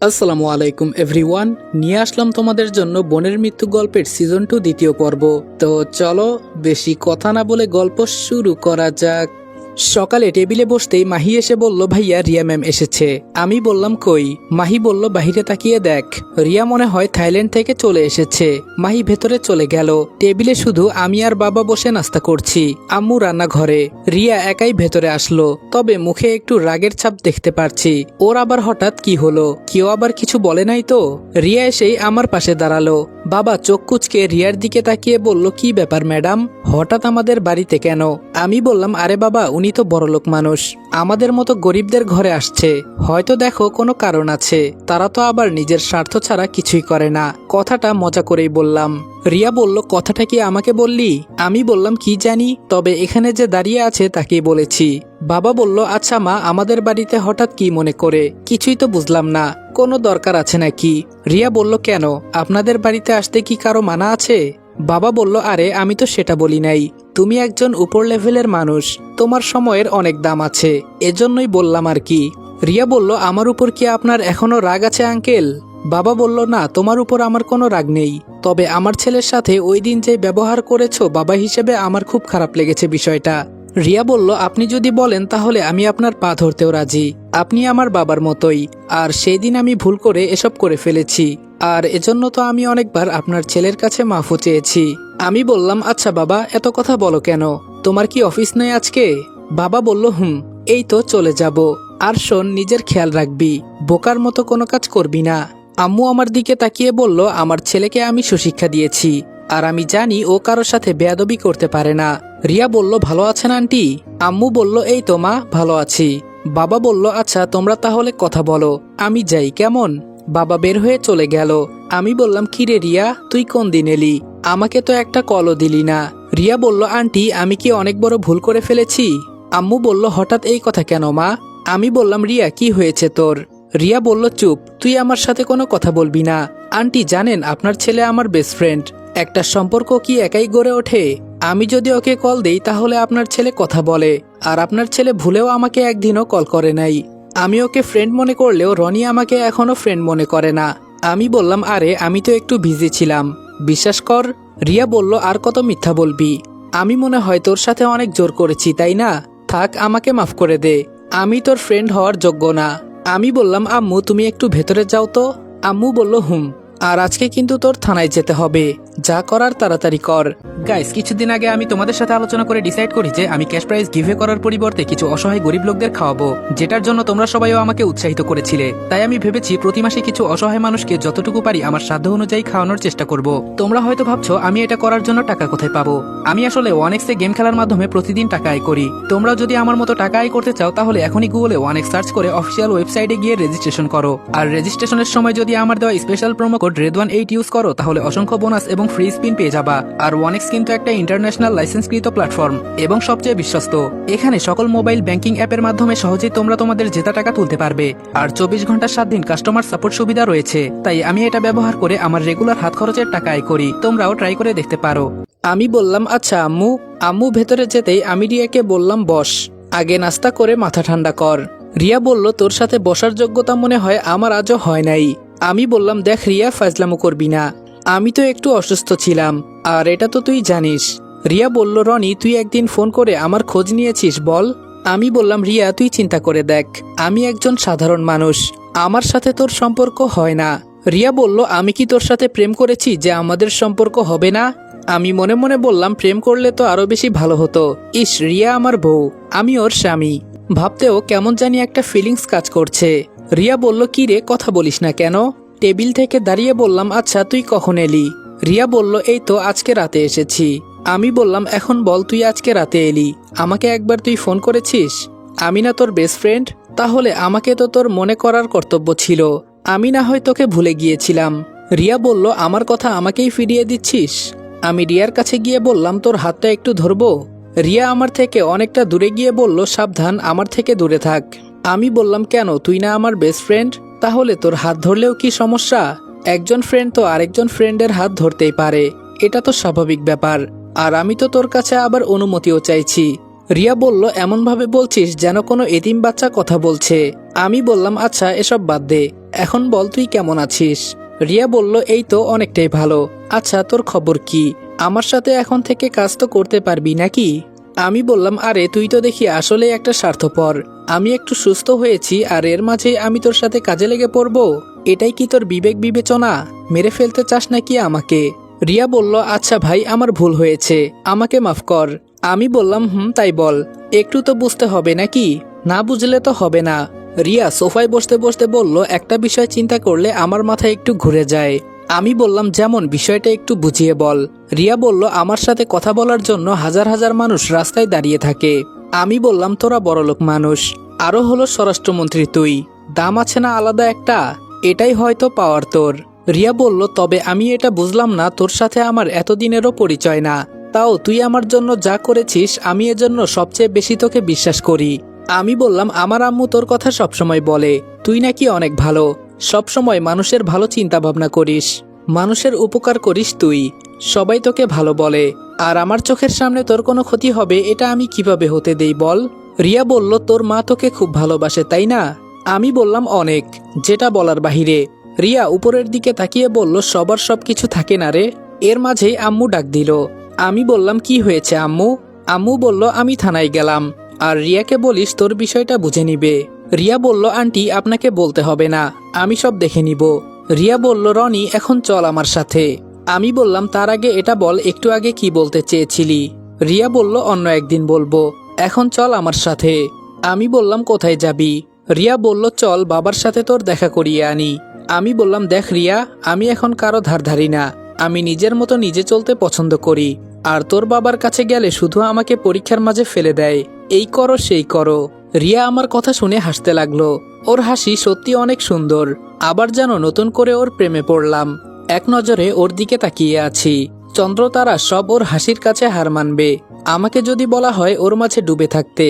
আসসালামু আলাইকুম এভরিওয়ান, নিয়ে আসলাম তোমাদের জন্য বোনের মৃত্যু গল্পের সিজন 2 দ্বিতীয় পর্ব। তো চলো বেশি কথা না বলে গল্প শুরু করা যাক। সকালে টেবিলে বসতেই মাহি এসে বলল, ভাইয়া রিয়া ম্যাম এসেছে। আমি বললাম কই? মাহি বলল, বাহিরে তাকিয়ে দেখ, রিয়া মনে হয় থাইল্যান্ড থেকে চলে এসেছে। মাহি ভেতরে চলে গেল। টেবিলে শুধু আমি আর বাবা বসে নাস্তা করছি, আম্মু রান্নাঘরে। রিয়া একাই ভেতরে আসলো, তবে মুখে একটু রাগের ছাপ দেখতে পারছি। ওর আবার হঠাৎ কি হলো? কেউ আবার কিছু বলে নাই তো? রিয়া এসেই আমার পাশে দাঁড়ালো। বাবা চোখ কুচকে রিয়ার দিকে তাকিয়ে বলল, কি ব্যাপার ম্যাডাম, হঠাৎ আমাদের বাড়িতে কেন? আমি বললাম, আরে বাবা উনি তো বড়লোক মানুষ, আমাদের মতো গরিবদের ঘরে আসছে, হয়তো দেখো কোনো কারণ আছে। তারা তো আবার নিজের স্বার্থ ছাড়া কিছুই করে না। কথাটা মজা করেই বললাম। রিয়া বলল, কথাটা কি আমাকে বললি? আমি বললাম, কি জানি, তবে এখানে যে দাঁড়িয়ে আছে তাকেই বলেছি। বাবা বলল, আচ্ছা মা, আমাদের বাড়িতে হঠাৎ কি মনে করে? কিছুই তো বুঝলাম না, কোনো দরকার আছে নাকি? রিয়া বলল, কেন, আপনাদের বাড়িতে আসতে কি কারো মানা আছে? বাবা বলল, আরে আমি তো সেটা বলি নাই, তুমি একজন উপর লেভেলের মানুষ, তোমার সময়ের অনেক দাম আছে, এজন্যই বললাম আর কি। রিয়া বলল, আমার উপর কি আপনার এখনো রাগ আছে আঙ্কেল? বাবা বলল, না, তোমার উপর আমার কোনো রাগ নেই, তবে আমার ছেলের সাথে ওই দিন যে ব্যবহার করেছো বাবা হিসেবে আমার খুব খারাপ লেগেছে বিষয়টা। রিয়া বলল, আপনি যদি বলেন তাহলে আমি আপনার পা ধরতেও রাজি, আপনি আমার বাবার মতোই, আর সেই দিন আমি ভুল করে এসব করে ফেলেছি, আর এজন্য তো আমি অনেকবার আপনার ছেলের কাছে মাফও চেয়েছি। আমি বললাম, আচ্ছা বাবা এত কথা বলো কেন, তোমার কি অফিস নেই আজকে? বাবা বলল, এই তো চলে যাব, আর শোন নিজের খেয়াল রাখবি, বোকার মতো কোনো কাজ করবি না। আম্মু আমার দিকে তাকিয়ে বলল, আমার ছেলেকে আমি সুশিক্ষা দিয়েছি, আর আমি জানি ও কারোর সাথে বেয়াদবি করতে পারে না। রিয়া বলল, ভালো আছেন আন্টি? আম্মু বলল, এই তো মা, ভালো আছি। বাবা বলল, আচ্ছা তোমরা তাহলে কথা বলো, আমি যাই কেমন? বাবা বের হয়ে চলে গেল। আমি বললাম, কিরে রিয়া, তুই কোন দিন এলি? আমাকে তো একটা কলও দিলি না। রিয়া বলল, আন্টি আমি কি অনেক বড় ভুল করে ফেলেছি? আম্মু বলল, হঠাৎ এই কথা কেন মা? আমি বললাম, রিয়া কি হয়েছে তোর? রিয়া বলল, চুপ, তুই আমার সাথে কোনো কথা বলবি না। আন্টি জানেন আপনার ছেলে আমার বেস্ট ফ্রেন্ড, একটা সম্পর্ক কি একাই গড়ে ওঠে? আমি যদি ওকে কল দেই তাহলে আপনার ছেলে কথা বলে, আর আপনার ছেলে ভুলেও আমাকে একদিনও কল করে নাই। আমি ওকে ফ্রেন্ড মনে করলেও রনি আমাকে এখনো ফ্রেন্ড মনে করে না। আমি বললাম, আরে আমি তো একটু বিজি ছিলাম, বিশ্বাস কর। রিয়া বলল, আর কত মিথ্যা বলবি? আমি মনে হয় তোর সাথে অনেক জোর করেছি তাই না? থাক, আমাকে মাফ করে দে, আমি তোর ফ্রেন্ড হওয়ার যোগ্য না। আমি বললাম, আম্মু তুমি একটু ভেতরে যাও তো। আম্মু বলল, আর আজকে কিন্তু তোর থানায় যেতে হবে, যা করার তাড়াতাড়ি কর। গাইস, কিছুদিন আগে আমি তোমাদের সাথে আলোচনা করে ডিসাইড করি যে আমি ক্যাশ প্রাইজ গিভে করার পরিবর্তে কিছু অসহায় গরিব লোকদের খাওয়াবো, যেটার জন্য তোমরা সবাইও আমাকে উৎসাহিত করেছিলে। তাই আমি ভেবেছি প্রতি মাসে কিছু অসহায় মানুষকে যতটুকু পারি আমার সাধ্য অনুযায়ী খাওয়ানোর চেষ্টা করব। তোমরা হয়তো ভাবছো আমি এটা করার জন্য টাকা কোথায় পাবো। আমি আসলে 1x এ গেম খেলার মাধ্যমে প্রতিদিন টাকা আয় করি। তোমরাও যদি আমার মতো টাকা আয় করতে চাও তাহলে এখনই গুগলে 1x সার্চ করে অফিসিয়াল ওয়েবসাইটে গিয়ে রেজিস্ট্রেশন করো। আর রেজিস্ট্রেশনের সময় যদি আমার দেওয়া special promo code RED18 use করো তাহলে অসংখ্য বোনাস এবং ফ্রি স্পিন পেয়ে যাবা। আর 1x কিন্তু একটা ইন্টারন্যাশনাল লাইসেন্সকৃত প্ল্যাটফর্ম এবং সবচেয়ে বিশ্বস্ত। এখানে সকল মোবাইল ব্যাংকিং অ্যাপের মাধ্যমে সহজেই তোমরা তোমাদের জেতা টাকা তুলতে পারবে, আর 24 ঘন্টা 7 দিন কাস্টমার সাপোর্ট সুবিধা রয়েছে। তাই আমি এটা ব্যবহার করে আমার রেগুলার হাত খরচের টাকা আয় করি, তোমরাও ট্রাই করে দেখতে পারো। আমি বললাম, আচ্ছা আম্মু। আম্মু ভেতরে যেতেই আমি রিয়াকে বললাম, বস, আগে নাস্তা করে মাথা ঠান্ডা কর। রিয়া বলল, তোর সাথে বসার যোগ্যতা মনে হয় আমার আজও হয় নাই। আমি বললাম, দেখ রিয়া, ফাজলামো করবি না, আমি তো একটু অসুস্থ ছিলাম, আর এটা তো তুই জানিস। রিয়া বলল, রনি তুই একদিন ফোন করে আমার খোঁজ নিয়েছিস বল? আমি বললাম, রিয়া তুই চিন্তা করে দেখ, আমি একজন সাধারণ মানুষ, আমার সাথে তোর সম্পর্ক হয় না। রিয়া বলল, আমি কি তোর সাথে প্রেম করেছি যে আমাদের সম্পর্ক হবে না? আমি মনে মনে বললাম, প্রেম করলে তো আরো বেশি ভালো হতো। ইস, রিয়া আমার বউ, আমি ওর স্বামী, ভাবতেও কেমন জানি একটা ফিলিংস কাজ করছে। রিয়া বলল, কি রে, কথা বলিস না কেন? টেবিল থেকে দাঁড়িয়ে বললাম, আচ্ছা তুই কখন এলি? রিয়া বলল, এই তো আজকে রাতে এসেছি। আমি বললাম, এখন বল তুই আজকে রাতে এলি, আমাকে একবার তুই ফোন করেছিস? আমি না তোর বেস্ট ফ্রেন্ড? তাহলে আমাকে তো তোর মনে করার কর্তব্য ছিল, আমি না হয় তোকে ভুলে গিয়েছিলাম। রিয়া বলল, আমার কথা আমাকেই ফিরিয়ে দিচ্ছিস? আমি রিয়ার কাছে গিয়ে বললাম, তোর হাতটা একটু ধরবো? রিয়া আমার থেকে অনেকটা দূরে গিয়ে বলল, সাবধান, আমার থেকে দূরে থাক। আমি বললাম, কেন, তুই না আমার বেস্ট ফ্রেন্ড? তাহলে তোর হাত ধরলেও কি সমস্যা? একজন ফ্রেন্ড তো আরেকজন ফ্রেন্ডের হাত ধরতেই পারে, এটা তো স্বাভাবিক ব্যাপার, আর আমি তো তোর কাছে আবার অনুমতিও চাইছি। রিয়া বলল, এমনভাবে বলছিস যেন কোনো এতিম বাচ্চা কথা বলছে। আমি বললাম, আচ্ছা এসব বাদ দে, এখন বল তুই কেমন আছিস? রিয়া বলল, এই তো অনেকটাই ভালো। আচ্ছা তোর খবর কি? আমার সাথে এখন থেকে কাজ তো করতে পারবি নাকি? আমি বললাম, আরে তুই তো দেখি আসলে একটা স্বার্থপর। আমি একটু সুস্থ হয়েছি আর এর মাঝে আমি তোর সাথে কাজে লেগে পড়ব? এটাই কি তোর বিবেক বিবেচনা? মেরে ফেলতে চাস নাকি আমাকে? রিয়া বলল, আচ্ছা ভাই আমার ভুল হয়েছে, আমাকে মাফ কর। আমি বললাম, তাই বল, একটু তো বুঝতে হবে নাকি? না বুঝলে তো হবে না। রিয়া সোফায় বসতে বসতে বলল, একটা বিষয় চিন্তা করলে আমার মাথায় একটু ঘুরে যায়। আমি বললাম, যেমন? বিষয়টা একটু বুঝিয়ে বল। রিয়া বলল, আমার সাথে কথা বলার জন্য হাজার হাজার মানুষ রাস্তায় দাঁড়িয়ে থাকে। আমি বললাম, তোরা বড়লোক মানুষ, আরো হলো স্বরাষ্ট্রমন্ত্রী তুই, দাম আছে না আলাদা একটা? এটাই হয়তো পাওয়ার তোর। রিয়া বলল, তবে আমি এটা বুঝলাম না, তোর সাথে আমার এতদিনেরও পরিচয় না, তাও তুই আমার জন্য যা করেছিস আমি এজন্য সবচেয়ে বেশি তোকে বিশ্বাস করি। আমি বললাম, আমার আম্মু তোর কথা সবসময় বলে তুই নাকি অনেক ভালো, সবসময় মানুষের ভালো চিন্তা ভাবনা করিস, মানুষের উপকার করিস তুই, সবাই তোকে ভালো বলে। আর আমার চোখের সামনে তোর কোনো ক্ষতি হবে এটা আমি কিভাবে হতে দেই বল? রিয়া বলল, তোর মা তোকে খুব ভালোবাসে তাই না? আমি বললাম, অনেক, যেটা বলার বাহিরে। রিয়া উপরের দিকে তাকিয়ে বলল, সবার সব কিছু থাকে না রে। এর মাঝেই আম্মু ডাক দিল। আমি বললাম, কি হয়েছে আম্মু? আম্মু বলল, আমি থানায় গেলাম, আর রিয়াকে বলিস তোর বিষয়টা বুঝে নিবে। রিয়া বলল, আন্টি আপনাকে বলতে হবে না, আমি সব দেখে নিব। রিয়া বলল, রনি এখন চল আমার সাথে। আমি বললাম, তার আগে এটা বল একটু আগে কি বলতে চেয়েছিলি? রিয়া বলল, অন্য একদিন বলবো, এখন চল আমার সাথে। আমি বললাম, কোথায় যাবি? রিয়া বলল, চল বাবার সাথে তোর দেখা করিয়ে আনি। আমি বললাম, দেখ রিয়া, আমি এখন কারো ধার ধারি না, আমি নিজের মতো নিজে চলতে পছন্দ করি। আর তোর বাবার কাছে গেলে শুধু আমাকে পরীক্ষার মাঝে ফেলে দেয়, এই করো সেই করো। রিয়া আমার কথা শুনে হাসতে লাগলো। ওর হাসি সত্যি অনেক সুন্দর, আবার যেন নতুন করে ওর প্রেমে পড়লাম। এক নজরে ওর দিকে তাকিয়ে আছি। চন্দ্র তারা সব ওর হাসির কাছে হার মানবে। আমাকে যদি বলা হয় ওর মাঝে ডুবে থাকতে,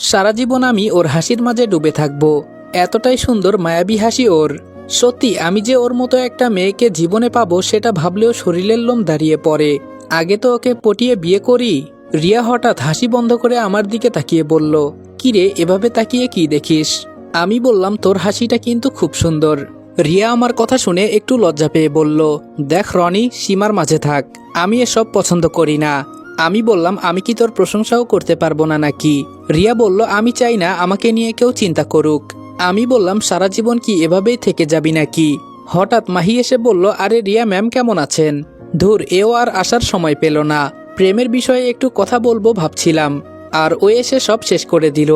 সারা জীবন আমি ওর হাসির মাঝে ডুবে থাকবো। এতটাই সুন্দর মায়াবী হাসি ওর। সত্যি আমি যে ওর মতো একটা মেয়েকে জীবনে পাবো সেটা ভাবলেও শরীরের লোম দাঁড়িয়ে পড়ে। আগে তো ওকে পটিয়ে বিয়ে করি। রিয়া হঠাৎ হাসি বন্ধ করে আমার দিকে তাকিয়ে বলল, কিরে এভাবে তাকিয়ে কি দেখিস? আমি বললাম, তোর হাসিটা কিন্তু খুব সুন্দর। রিয়া আমার কথা শুনে একটু লজ্জা পেয়ে বলল, দেখ রনি, সীমার মাঝে থাক, আমি এসব পছন্দ করি না। আমি বললাম, আমি কি তোর প্রশংসাও করতে পারবো না নাকি? রিয়া বলল, আমি চাই না আমাকে নিয়ে কেউ চিন্তা করুক। আমি বললাম, সারা জীবন কি এভাবেই থেকে যাবি নাকি? হঠাৎ মাহি এসে বলল, আরে রিয়া ম্যাম কেমন আছেন? ধুর, এও আর আসার সময় পেল না। প্রেমের বিষয়ে একটু কথা বলবো ভাবছিলাম, আর ও এসে সব শেষ করে দিল।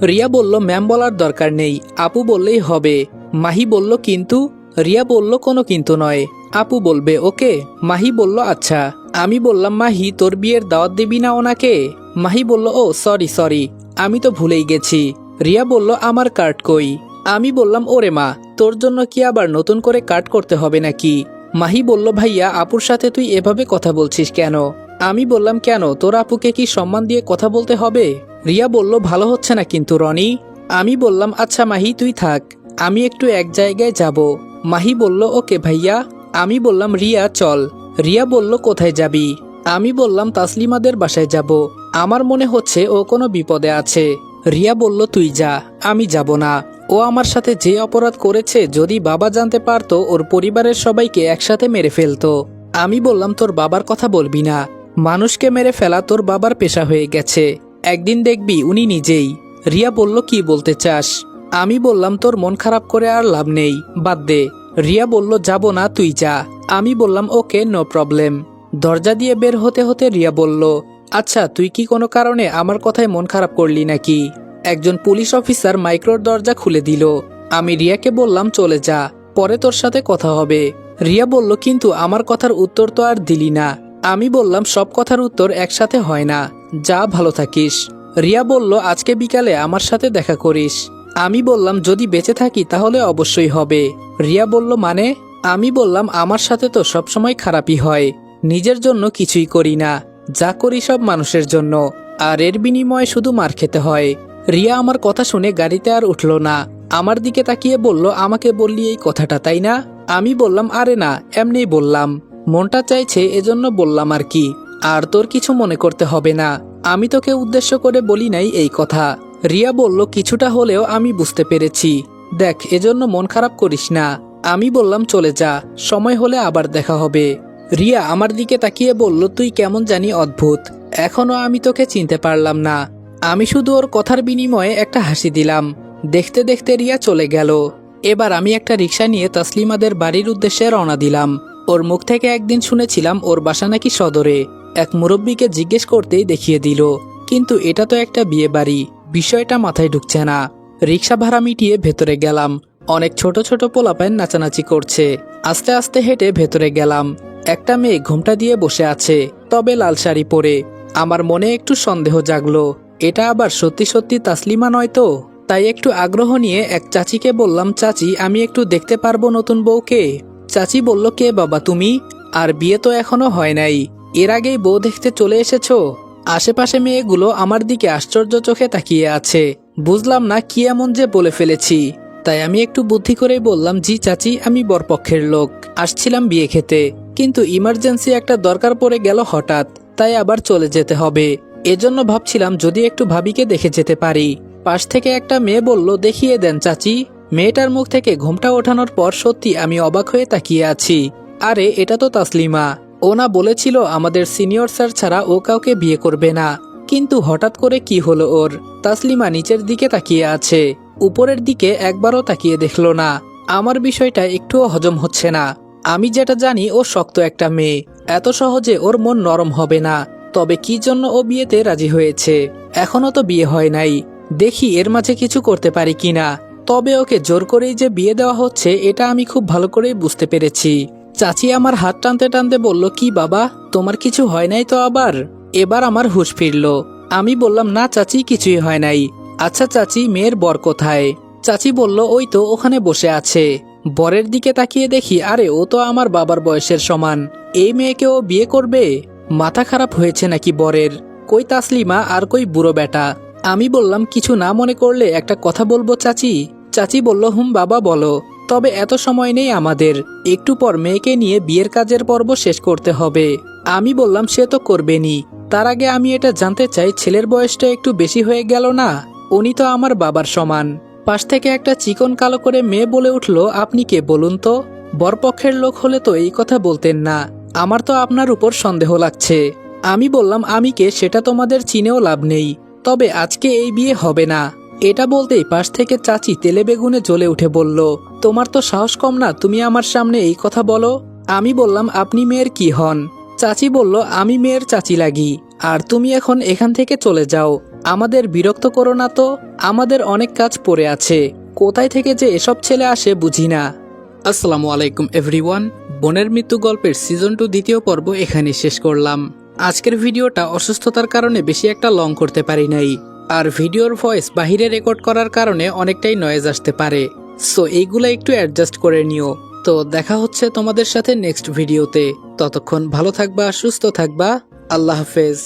রিয়া বলল, ম্যাম বলার দরকার নেই, আপু বললেই হবে। মাহি বলল, কিন্তু? রিয়া বলল, কোনো কিন্তু নয়, আপু বলবে ওকে। মাহি বলল, আচ্ছা। আমি বললাম, মাহি তোর বিয়ের দাওয়াত দিবি না ওনাকে? মাহি বলল, ও সরি, আমি তো ভুলেই গেছি। রিয়া বলল, আমার কার্ড কই? আমি বললাম, ওরে মা, তোর জন্য কি আবার নতুন করে কার্ড করতে হবে নাকি? মাহি বলল, ভাইয়া আপুর সাথে তুই এভাবে কথা বলছিস কেন? আমি বললাম, কেন, তোর আপুকে কি সম্মান দিয়ে কথা বলতে হবে? রিয়া বলল, ভালো হচ্ছে না কিন্তু রনি। আমি বললাম, আচ্ছা মাহি তুই থাক, আমি একটু এক জায়গায় যাব। মাহি বলল, ওকে ভাইয়া। আমি বললাম, রিয়া চল। রিয়া বলল, কোথায় যাবি? আমি বললাম, তাসলিমাদের বাসায় যাব, আমার মনে হচ্ছে ও কোনো বিপদে আছে। রিয়া বলল, তুই যা, আমি যাব না। ও আমার সাথে যে অপরাধ করেছে যদি বাবা জানতে পারতো ওর পরিবারের সবাইকে একসাথে মেরে ফেলতো। আমি বললাম, তোর বাবার কথা বলবি না, মানুষকে মেরে ফেলা তোর বাবার পেশা হয়ে গেছে, একদিন দেখবি উনি নিজেই। রিয়া বলল, কি বলতে চাস? আমি বললাম, তোর মন খারাপ করে আর লাভ নেই, বাদ দে। রিয়া বলল, যাব না, তুই যা। আমি বললাম, ওকে নো প্রবলেম। দরজা দিয়ে বের হতে হতে রিয়া বলল, আচ্ছা তুই কি কোনো কারণে আমার কথায় মন খারাপ করলি নাকি? একজন পুলিশ অফিসার মাইক্রোর দরজা খুলে দিল। আমি রিয়াকে বললাম, চলে যা, পরে তোর সাথে কথা হবে। রিয়া বলল, কিন্তু আমার কথার উত্তর তো আর দিলি না। আমি বললাম, সব কথার উত্তর একসাথে হয় না, যা, ভালো থাকিস। রিয়া বলল, আজকে বিকালে আমার সাথে দেখা করিস। আমি বললাম, যদি বেঁচে থাকি তাহলে অবশ্যই হবে। রিয়া বলল, মানে? আমি বললাম, আমার সাথে তো সবসময় খারাপই হয়, নিজের জন্য কিছুই করি না, যা করি সব মানুষের জন্য, আর এর বিনিময়ে শুধু মার খেতে হয়। রিয়া আমার কথা শুনে গাড়িতে আর উঠল না, আমার দিকে তাকিয়ে বলল, আমাকে বললি এই কথাটা তাই না? আমি বললাম, আরে না, এমনিই বললাম, মনটা চাইছে এজন্য বললাম আর কি, আর তোর কিছু মনে করতে হবে না, আমি তোকে উদ্দেশ্য করে বলি নাই এই কথা। রিয়া বলল, কিছুটা হলেও আমি বুঝতে পেরেছি। দেখ এজন্য মন খারাপ করিস না। আমি বললাম চলে যা, সময় হলে আবার দেখা হবে। রিয়া আমার দিকে তাকিয়ে বলল, তুই কেমন জানি অদ্ভুত, এখনো আমি তোকে চিনতে পারলাম না। আমি শুধু ওর কথার বিনিময়ে একটা হাসি দিলাম। দেখতে দেখতে রিয়া চলে গেল। এবার আমি একটা রিক্সা নিয়ে তাসলিমাদের বাড়ির উদ্দেশ্যে রওনা দিলাম। ওর মুখ থেকে একদিন শুনেছিলাম ওর বাসা নাকি সদরে। এক মুরব্বীকে জিজ্ঞেস করতেই দেখিয়ে দিল, কিন্তু এটা তো একটা বিয়ে বাড়ি, বিষয়টা মাথায় ঢুকছে না। রিক্সা ভাড়া মিটিয়ে ভেতরে গেলাম। অনেক ছোট ছোট পোলাপাইন নাচানাচি করছে। আস্তে আস্তে হেঁটে ভেতরে গেলাম। একটা মেয়ে ঘোমটা দিয়ে বসে আছে, তবে লাল শাড়ি পরে। আমার মনে একটু সন্দেহ জাগলো, এটা আবার সত্যি সত্যি তাসলিমা নয় তো? তাই একটু আগ্রহ নিয়ে এক চাচিকে বললাম, চাচি আমি একটু দেখতে পারবো নতুন বউকে? চাচি বলল, কে বাবা তুমি? আর বিয়ে তো এখনো হয় নাই, এর আগেই বউ দেখতে চলে এসেছো? আশেপাশে মেয়েগুলো আমার দিকে আশ্চর্য চোখে তাকিয়ে আছে। বুঝলাম না কি এমন যে বলে ফেলেছি। তাই আমি একটু বুদ্ধি করেই বললাম, জি চাচি আমি বরপক্ষের লোক, আসছিলাম বিয়ে খেতে, কিন্তু ইমার্জেন্সি একটা দরকার পড়ে গেল হঠাৎ, তাই আবার চলে যেতে হবে। এজন্য ভাবছিলাম যদি একটু ভাবিকে দেখে যেতে পারি। পাশ থেকে একটা মেয়ে বলল, দেখিয়ে দেন চাচি। মেয়েটার মুখ থেকে ঘোমটা ওঠানোর পর সত্যি আমি অবাক হয়ে তাকিয়ে আছি। আরে এটা তো তাসলিমা। ও না বলেছিল আমাদের সিনিয়র স্যার ছাড়া ও কাউকে বিয়ে করবে না, কিন্তু হঠাৎ করে কি হলো ওর? তাসলিমা নিচের দিকে তাকিয়ে আছে, উপরের দিকে একবারও তাকিয়ে দেখলো না। আমার বিষয়টা একটুও হজম হচ্ছে না। আমি যেটা জানি ও শক্ত একটা মেয়ে, এত সহজে ওর মন নরম হবে না। তবে কি জন্য ও বিয়েতে রাজি হয়েছে? এখনো তো বিয়ে হয় নাই, দেখি এর মাঝে কিছু করতে পারি কিনা। তবে ওকে জোর করেই যে বিয়ে দেওয়া হচ্ছে এটা আমি খুব ভালো করেই বুঝতে পেরেছি। চাচি আমার হাত টানতে টানতে বলল, কি বাবা তোমার কিছু হয় নাই তো আবার? এবার আমার হুঁশ ফিরল। আমি বললাম, না চাচি কিছুই হয় নাই। আচ্ছা চাচি মেয়ের বর কোথায়? চাচি বলল, ওই তো ওখানে বসে আছে। বরের দিকে তাকিয়ে দেখি, আরে ও তো আমার বাবার বয়সের সমান, এই মেয়েকে ও বিয়ে করবে? মাথা খারাপ হয়েছে নাকি বরের? কই তাসলিমা আর কই বুড়ো বেটা? আমি বললাম, কিছু না মনে করলে একটা কথা বলবো চাচি? চাচি বলল, হুম বাবা বলো, তবে এত সময় নেই আমাদের, একটু পর মেয়েকে নিয়ে বিয়ের কাজের পর্ব শেষ করতে হবে। আমি বললাম, সে তো করবেনি, তার আগে আমি এটা জানতে চাই ছেলের বয়সটা একটু বেশি হয়ে গেল না? উনি তো আমার বাবার সমান। পাশ থেকে একটা চিকন কালো করে মেয়ে বলে উঠল, আপনি কে বলুন তো? বরপক্ষের লোক হলে তো এই কথা বলতেন না। আমার তো আপনার উপর সন্দেহ লাগছে। আমি বললাম, আমি কে সেটা তোমাদের চিনেও লাভ নেই, তবে আজকে এই বিয়ে হবে না। এটা বলতেই পাশ থেকে চাচি তেলে বেগুনে জ্বলে উঠে বলল, তোমার তো সাহস কম না, তুমি আমার সামনে এই কথা বলো? আমি বললাম, আপনি মেয়ের কি হন? চাচি বলল, আমি মেয়ের চাচি লাগি। আর তুমি এখন এখান থেকে চলে যাও, আমাদের বিরক্ত করো না তো, আমাদের অনেক কাজ পড়ে আছে। কোথায় থেকে যে এসব ছেলে আসে বুঝি না। আসসালামু আলাইকুম এভরিওয়ান। বোনের মৃত্যু গল্পের সিজন 2 দ্বিতীয় পর্ব এখানে শেষ করলাম। আজকের ভিডিওটা অসুস্থতার কারণে বেশি একটা লং করতে পারি নাই, আর ভিডিওর ভয়েস বাহিরে রেকর্ড করার কারণে অনেকটাই নয়েজ আসতে পারে, সো এইগুলা একটু অ্যাডজাস্ট করে নিও। তো দেখা হচ্ছে তোমাদের সাথে নেক্সট ভিডিওতে। ততক্ষণ ভালো থাকবা, সুস্থ থাকবা। আল্লাহ হাফেজ।